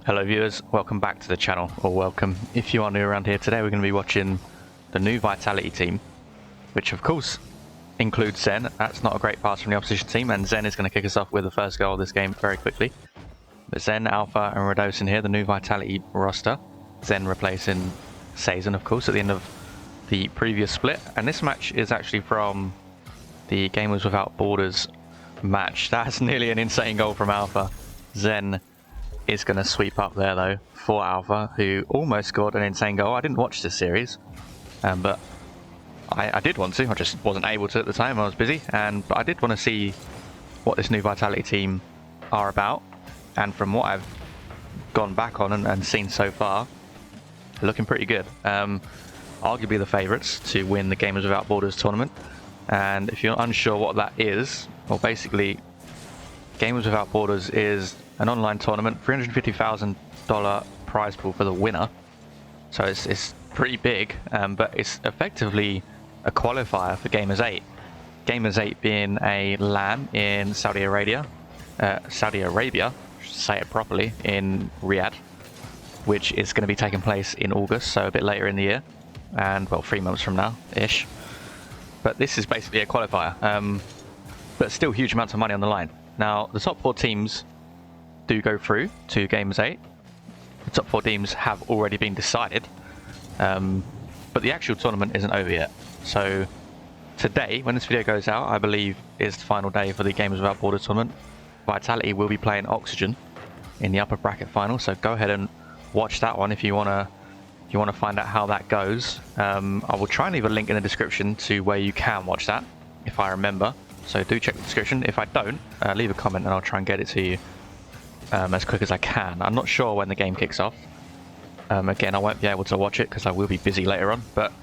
Hello viewers, welcome back to the channel, or welcome if you are new around here. Today we're going to be watching the new Vitality team, which of course includes Zen. That's not a great pass from the opposition team, and Zen is going to kick us off with the first goal of this game very quickly. But Zen, Alpha and Radosin here, the new Vitality roster. Zen replacing Sazen, of course, at the end of the previous split. And this match is actually from the Gamers Without Borders match. That's nearly an insane goal from Alpha. Zen is going to sweep up there though for Alpha, who almost scored an insane goal. I didn't watch this series, but I did want to. I just wasn't able to at the time. I was busy, but I did want to see what this new Vitality team are about. And from what I've gone back on and seen so far, looking pretty good. Arguably the favourites to win the Gamers Without Borders tournament. And if you're unsure what that is, well, basically, Gamers Without Borders is an online tournament, $350,000 prize pool for the winner. So it's pretty big, but it's effectively a qualifier for Gamers 8. Gamers 8 being a LAN in Saudi Arabia, say it properly, in Riyadh, which is going to be taking place in August, so a bit later in the year, and well, 3 months from now-ish. But this is basically a qualifier, but still huge amounts of money on the line. Now, the top 4 teams do go through to Gamers 8. The top 4 teams have already been decided, but the actual tournament isn't over yet. So today, when this video goes out, I believe is the final day for the Gamers Without Borders tournament. Vitality will be playing Oxygen in the upper bracket final, so go ahead and watch that one if you want to find out how that goes. I will try and leave a link in the description to where you can watch that, if I remember. So do check the description. If I don't, leave a comment and I'll try and get it to you as quick as I can. I'm not sure when the game kicks off. Again, I won't be able to watch it because I will be busy later on, but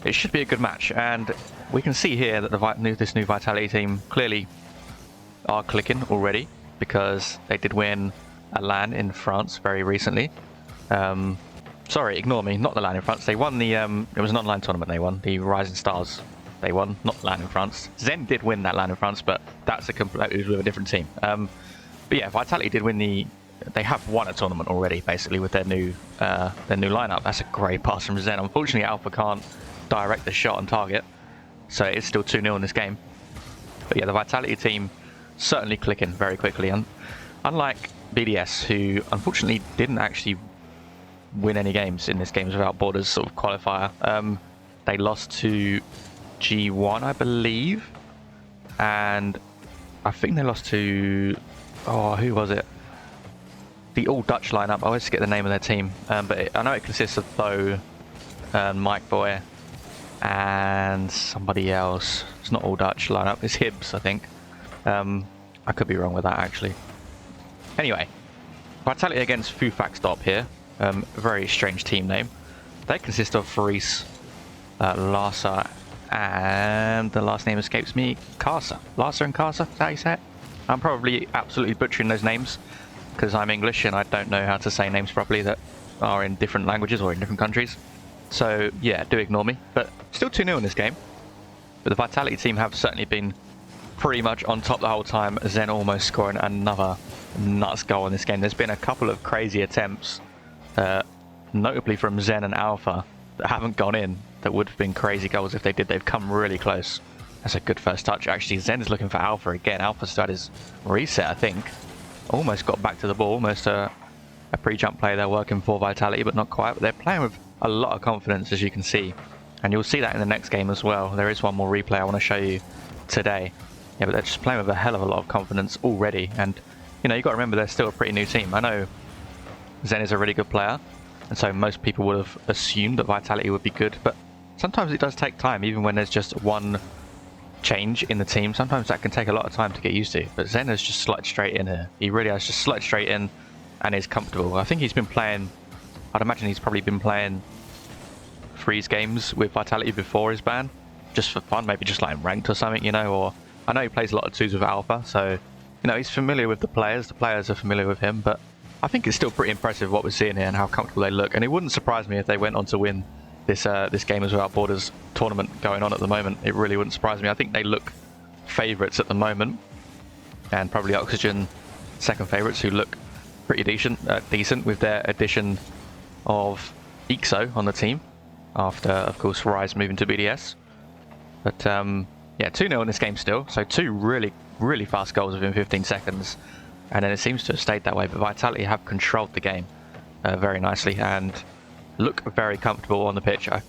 it should be a good match. And we can see here that this new Vitality team clearly are clicking already, because they did win a LAN in France very recently. Sorry, ignore me, not the LAN in France. They won the, it was an online tournament they won, the Rising Stars. They won, not LAN in France. Zen did win that LAN in France, but that's completely with a different team. But yeah, Vitality did win they have won a tournament already, basically, with their new lineup. That's a great pass from Zen. Unfortunately, Alpha can't direct the shot on target, so it's still 2-0 in this game. But yeah, the Vitality team certainly clicking very quickly. And unlike BDS, who unfortunately didn't actually win any games in this Games Without Borders sort of qualifier, they lost to G1, I believe, and I think they lost to, oh, who was it? The all Dutch lineup. I always forget the name of their team, but I know it consists of Tho, Mike Boy, and somebody else. It's not all Dutch lineup. It's Hibbs, I think. I could be wrong with that actually. Anyway, Vitality against Fufak Stop here. Very strange team name. They consist of Faris, Larsa, and the last name escapes me, Karsa. Larsa and Karsa, is that how you say it? I'm probably absolutely butchering those names because I'm English and I don't know how to say names properly that are in different languages or in different countries. So yeah, do ignore me. But still 2-0 in this game. But the Vitality team have certainly been pretty much on top the whole time. Zen almost scoring another nuts goal in this game. There's been a couple of crazy attempts, notably from Zen and Alpha, that haven't gone in, that would have been crazy goals if they did. They've come really close. That's a good first touch. Actually, Zen is looking for Alpha again. Alpha started his reset, I think. Almost got back to the ball. Almost a pre-jump play there working for Vitality, but not quite. But they're playing with a lot of confidence, as you can see. And you'll see that in the next game as well. There is one more replay I want to show you today. Yeah, but they're just playing with a hell of a lot of confidence already. And, you know, you've got to remember they're still a pretty new team. I know Zen is a really good player, and so most people would have assumed that Vitality would be good, but sometimes it does take time, even when there's just one change in the team. Sometimes that can take a lot of time to get used to. But Zen has just slid straight in here. He really has just slid straight in and is comfortable. I think he's been playing, I'd imagine he's probably been playing freeze games with Vitality before his ban, just for fun, maybe just like ranked or something, you know, or I know he plays a lot of 2s with Alpha, so, you know, he's familiar with the players are familiar with him, but I think it's still pretty impressive what we're seeing here and how comfortable they look. And it wouldn't surprise me if they went on to win this Gamers Without Borders tournament going on at the moment. It really wouldn't surprise me. I think they look favourites at the moment, and probably Oxygen second favourites, who look pretty decent with their addition of Ixo on the team after, of course, Rise moving to BDS. But yeah, 2-0 in this game still, so 2 really fast goals within 15 seconds, and then it seems to have stayed that way. But Vitality have controlled the game very nicely and look very comfortable on the pitch. I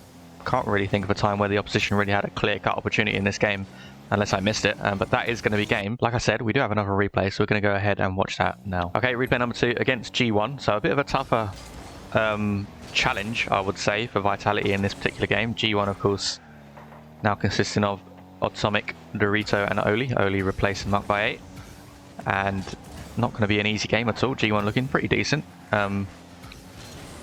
can't really think of a time where the opposition really had a clear-cut opportunity in this game, unless I missed it, but that is going to be game. Like I said, we do have another replay, so we're going to go ahead and watch that now. Okay, replay number 2 against G1, so a bit of a tougher challenge, I would say, for Vitality in this particular game. G1, of course, now consisting of Atomic, Dorito and Oli. Oli replacing Mark by 8, and not going to be an easy game at all. G1 looking pretty decent,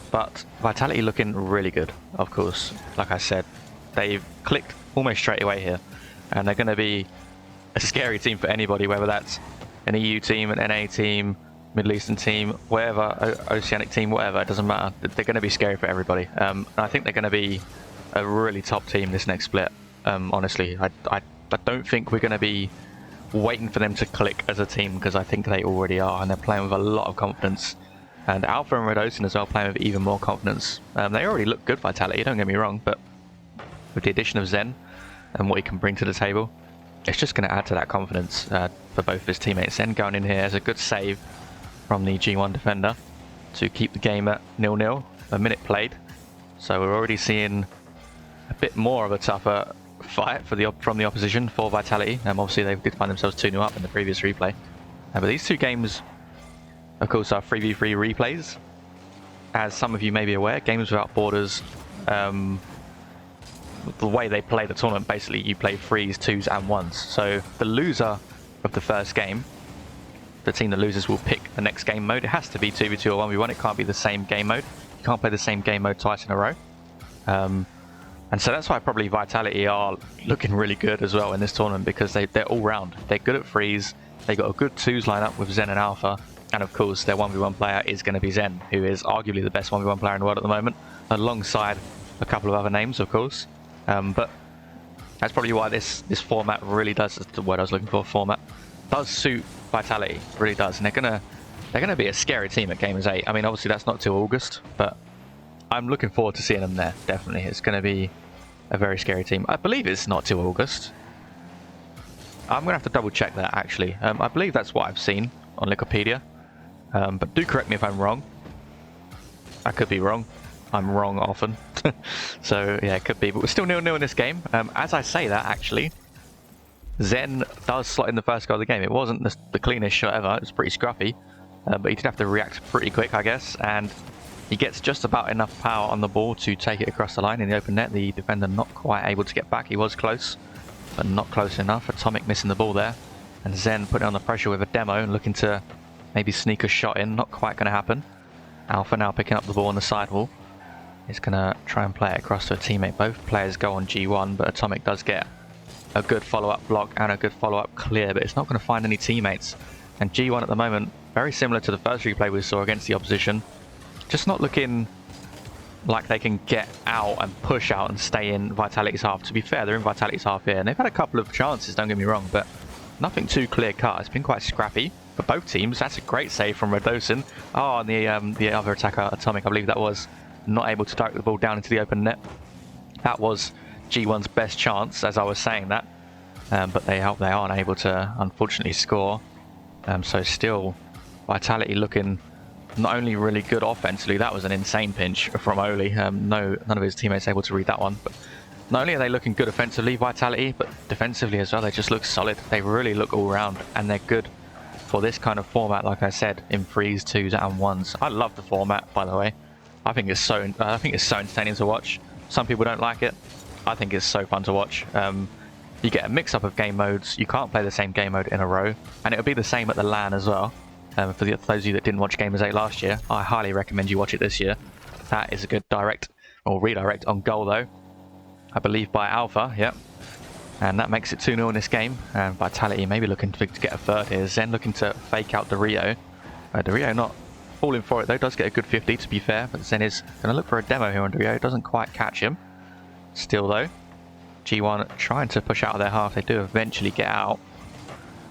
but Vitality looking really good, of course. Like I said, they've clicked almost straight away here, and they're going to be a scary team for anybody, whether that's an EU team, an NA team, Middle Eastern team, whatever, Oceanic team, whatever, it doesn't matter. They're going to be scary for everybody. And I think they're going to be a really top team this next split. Honestly, I don't think we're going to be waiting for them to click as a team, because I think they already are, and they're playing with a lot of confidence. And Alpha and Red Ocean as well, playing with even more confidence. They already look good, Vitality, don't get me wrong, but with the addition of Zen and what he can bring to the table, it's just going to add to that confidence for both his teammates. Zen going in here as a good save from the G1 defender to keep the game at 0-0, a minute played. So we're already seeing a bit more of a tougher fight from the opposition for Vitality. Obviously they did find themselves 2-0 up in the previous replay. But these 2 games, of course, are 3v3 replays. As some of you may be aware, Games Without Borders, the way they play the tournament, basically you play 3s, 2s and 1s. So the loser of the first game, the team that loses will pick the next game mode. It has to be 2v2 or 1v1. It can't be the same game mode. You can't play the same game mode twice in a row. And so that's why probably Vitality are looking really good as well in this tournament, because they're all round. They're good at 3s. They've got a good 2s lineup with Zen and Alpha. And of course their 1v1 player is going to be Zen, who is arguably the best 1v1 player in the world at the moment, alongside a couple of other names, of course. But that's probably why this format really does, that's the word I was looking for, format, does suit Vitality, really does. And they're gonna be a scary team at Gamers 8. I mean, obviously that's not till August, but I'm looking forward to seeing them there, definitely. It's gonna be a very scary team. I believe it's not till August. I'm gonna have to double check that, actually. I believe that's what I've seen on Wikipedia, but do correct me if I'm wrong. I could be wrong. I'm wrong often. So yeah, it could be, but we're still 0-0 in this game. As I say that, actually, Zen does slot in the first goal of the game. It wasn't the cleanest shot ever, it was pretty scruffy, but he did have to react pretty quick, I guess, and he gets just about enough power on the ball to take it across the line in the open net. The defender not quite able to get back. He was close, but not close enough. Atomic missing the ball there, and Zen putting on the pressure with a demo and looking to maybe sneak a shot in. Not quite going to happen. Alpha now picking up the ball on the sidewall. He's going to try and play it across to a teammate. Both players go on G1, but Atomic does get a good follow-up block and a good follow-up clear, but it's not going to find any teammates. And G1 at the moment, very similar to the first replay we saw against the opposition, just not looking like they can get out and push out and stay in Vitality's half. To be fair, they're in Vitality's half here, and they've had a couple of chances, don't get me wrong, but nothing too clear-cut. It's been quite scrappy for both teams. That's a great save from Redosin. Oh, and the other attacker, Atomic, I believe that was, not able to direct the ball down into the open net. That was G1's best chance, as I was saying that, but they aren't able to, unfortunately, score. So still, Vitality looking not only really good offensively, that was an insane pinch from Oli. None of his teammates able to read that one. But not only are they looking good offensively, Vitality, but defensively as well, they just look solid. They really look all round, and they're good for this kind of format, like I said, in 3s, 2s and 1s. I love the format, by the way. I think it's so entertaining to watch. Some people don't like it. I think it's so fun to watch. You get a mix-up of game modes. You can't play the same game mode in a row, and it'll be the same at the LAN as well. For those of you that didn't watch Gamers 8 last year, I highly recommend you watch it this year. That is a good direct or redirect on goal, though. I believe by Alpha, yep. And that makes it 2-0 in this game. And Vitality maybe looking to get a third here. Zen looking to fake out Dorito. Dorito not falling for it though, does get a good 50 to be fair, but Zen is going to look for a demo here on Dorito. Doesn't quite catch him. Still though, G1 trying to push out of their half. They do eventually get out,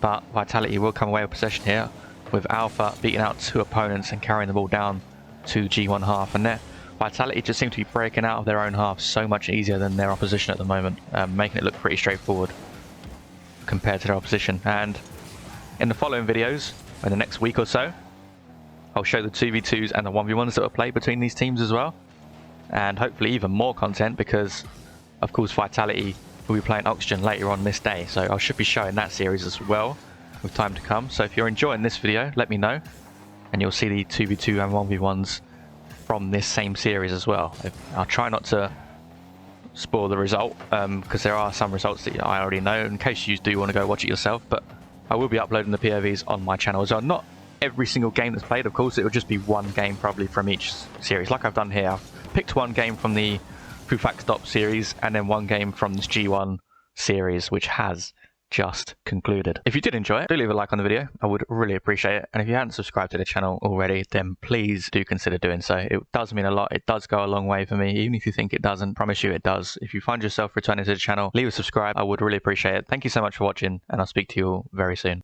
but Vitality will come away with possession here. with Alpha beating out 2 opponents and carrying the ball down to G1 half, and their Vitality just seem to be breaking out of their own half so much easier than their opposition at the moment, making it look pretty straightforward compared to their opposition. And in the following videos, in the next week or so, I'll show the 2v2s and the 1v1s that were played between these teams as well, and hopefully even more content, because of course Vitality will be playing Oxygen later on this day, so I should be showing that series as well with time to come. So if you're enjoying this video, let me know, and you'll see the 2v2 and 1v1s from this same series as well. I'll try not to spoil the result, because there are some results that I already know in case you do want to go watch it yourself, but I will be uploading the POVs on my channel as well. Not every single game that's played, of course, it will just be one game probably from each series, like I've done here. I've picked one game from the Fufax Stop series and then one game from this G1 series, which has just concluded. If you did enjoy it, do leave a like on the video, I would really appreciate it. And if you haven't subscribed to the channel already, then please do consider doing so. It does mean a lot, it does go a long way for me, even if you think it doesn't. I promise you it does. If you find yourself returning to the channel, leave a subscribe, I would really appreciate it. Thank you so much for watching, and I'll speak to you all very soon.